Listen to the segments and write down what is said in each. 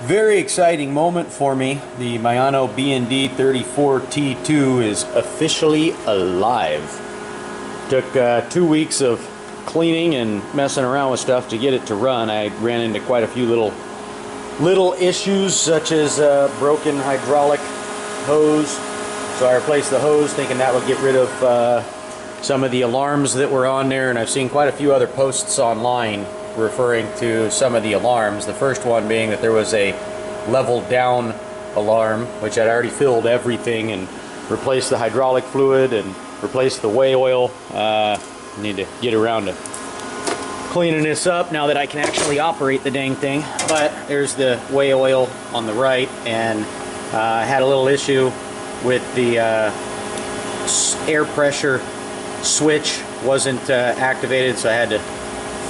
Very exciting moment for me. The Miyano BND T2 is officially alive. Took 2 weeks of cleaning and messing around with stuff to get it to run. I ran into quite a few little issues, such as a broken hydraulic hose. So I replaced the hose thinking that would get rid of some of the alarms that were on there, and I've seen quite a few other posts online referring to some of the alarms. The first one being that there was a level down alarm, which I'd already filled everything and replaced the hydraulic fluid and replaced the whey oil. Need to get around to cleaning this up now that I can actually operate the dang thing. But there's the whey oil on the right, and I had a little issue with the air pressure switch wasn't activated, so I had to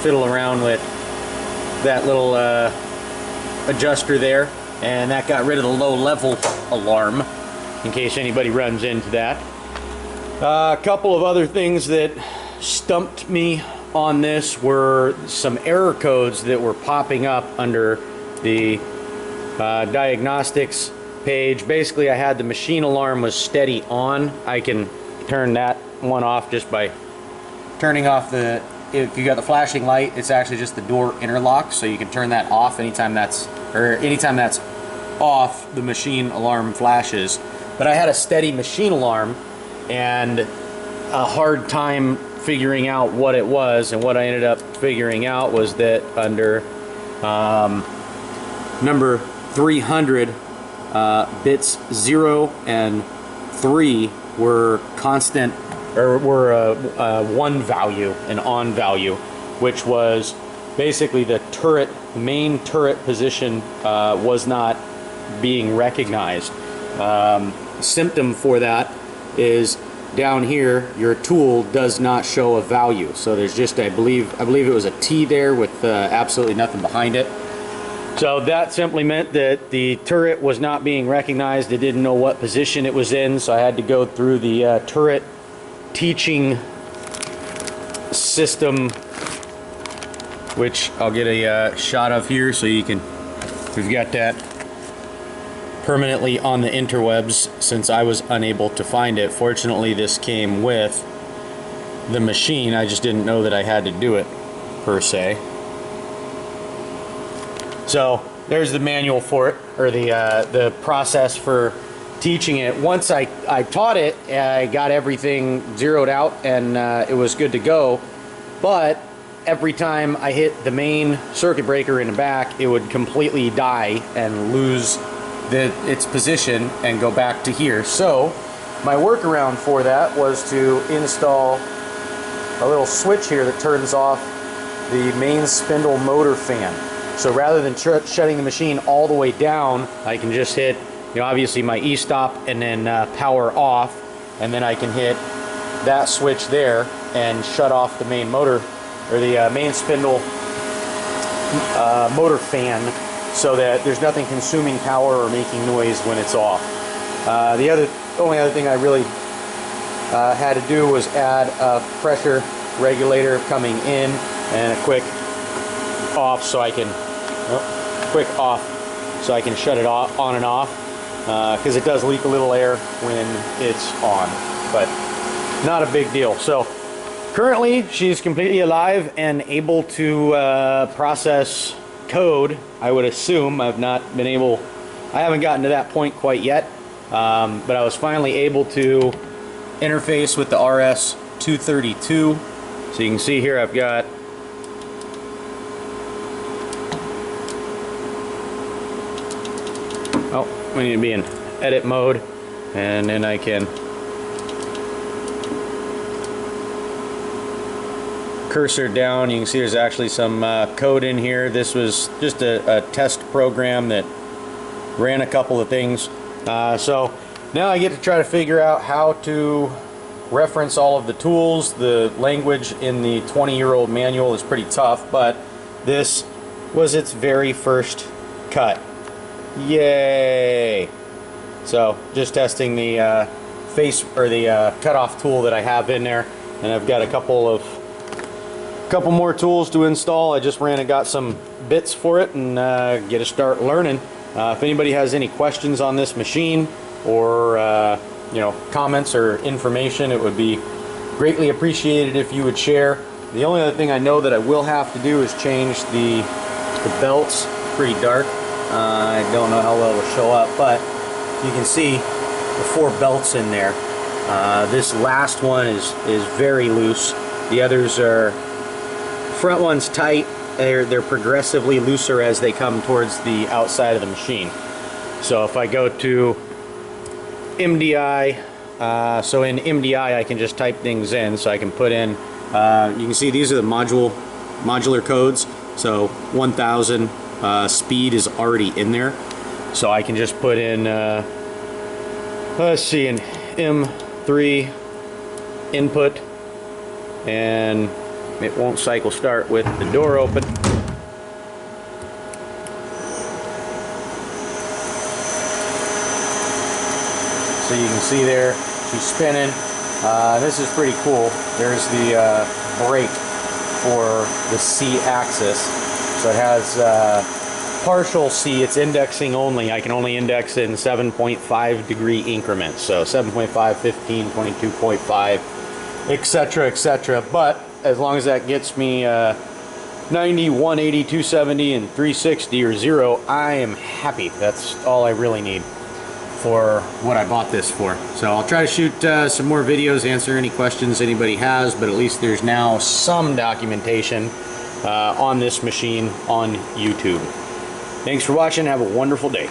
fiddle around with that little adjuster there, and that got rid of the low level alarm in case anybody runs into that. A couple of other things that stumped me on this were some error codes that were popping up under the Diagnostics page. Basically, I had the machine alarm was steady on. I can turn that one off just by turning off the, if you got the flashing light, it's actually just the door interlock, so you can turn that off anytime that's off, the machine alarm flashes. But I had a steady machine alarm and a hard time figuring out what it was, and what I ended up figuring out was that under number 300, bits 0 and 3 were constant, or were one value, an on value, which was basically the turret, main turret position was not being recognized. Symptom for that is down here, your tool does not show a value. So there's just, I believe it was a T there with absolutely nothing behind it. So that simply meant that the turret was not being recognized. It didn't know what position it was in, so I had to go through the turret teaching system, which I'll get a shot of here so you can, we've got that permanently on the interwebs since I was unable to find it. Fortunately, this came with the machine. I just didn't know that I had to do it per se. So there's the manual for it, or the process for teaching it. Once I taught it, I got everything zeroed out, and it was good to go. But every time I hit the main circuit breaker in the back, it would completely die and lose its position and go back to here. So my workaround for that was to install a little switch here that turns off the main spindle motor fan. So rather than shutting the machine all the way down, I can just hit, obviously my e-stop and then power off, and then I can hit that switch there and shut off the main motor, or the main spindle motor fan, so that there's nothing consuming power or making noise when it's off. The only other thing I really had to do was add a pressure regulator coming in and a quick off, so I can shut it off, on and off, because it does leak a little air when it's on, but not a big deal. So currently she's completely alive and able to process code. I would assume. I haven't gotten to that point quite yet, but I was finally able to interface with the RS-232. So you can see here I've got we need to be in edit mode, and then I can cursor down. You can see there's actually some code in here. This was just a test program that ran a couple of things. So now I get to try to figure out how to reference all of the tools. The language in the 20-year-old manual is pretty tough, but this was its very first cut. Yay! So just testing the face, or the cutoff tool that I have in there, and I've got a couple more tools to install. I just ran and got some bits for it and get to start learning. If anybody has any questions on this machine or you know, comments or information, it would be greatly appreciated if you would share. The only other thing I know that I will have to do is change the belts. Pretty dark. I don't know how well it'll show up, but you can see the 4 belts in there. This last one is very loose. The others are, front one's tight. They're progressively looser as they come towards the outside of the machine. So if I go to MDI, so in MDI I can just type things in, so I can put in, you can see these are the modular codes. So 1000 speed is already in there. So I can just put in, let's see, an M3 input, and it won't cycle start with the door open. So you can see there, she's spinning. This is pretty cool. There's the brake for the C axis. So it has partial C, it's indexing only. I can only index in 7.5 degree increments. So 7.5, 15, 22.5, etc., etc. But as long as that gets me 90, 180, 270, and 360 or 0, I am happy. That's all I really need for what I bought this for. So I'll try to shoot some more videos, answer any questions anybody has, but at least there's now some documentation on this machine on YouTube. Thanks for watching. Have a wonderful day.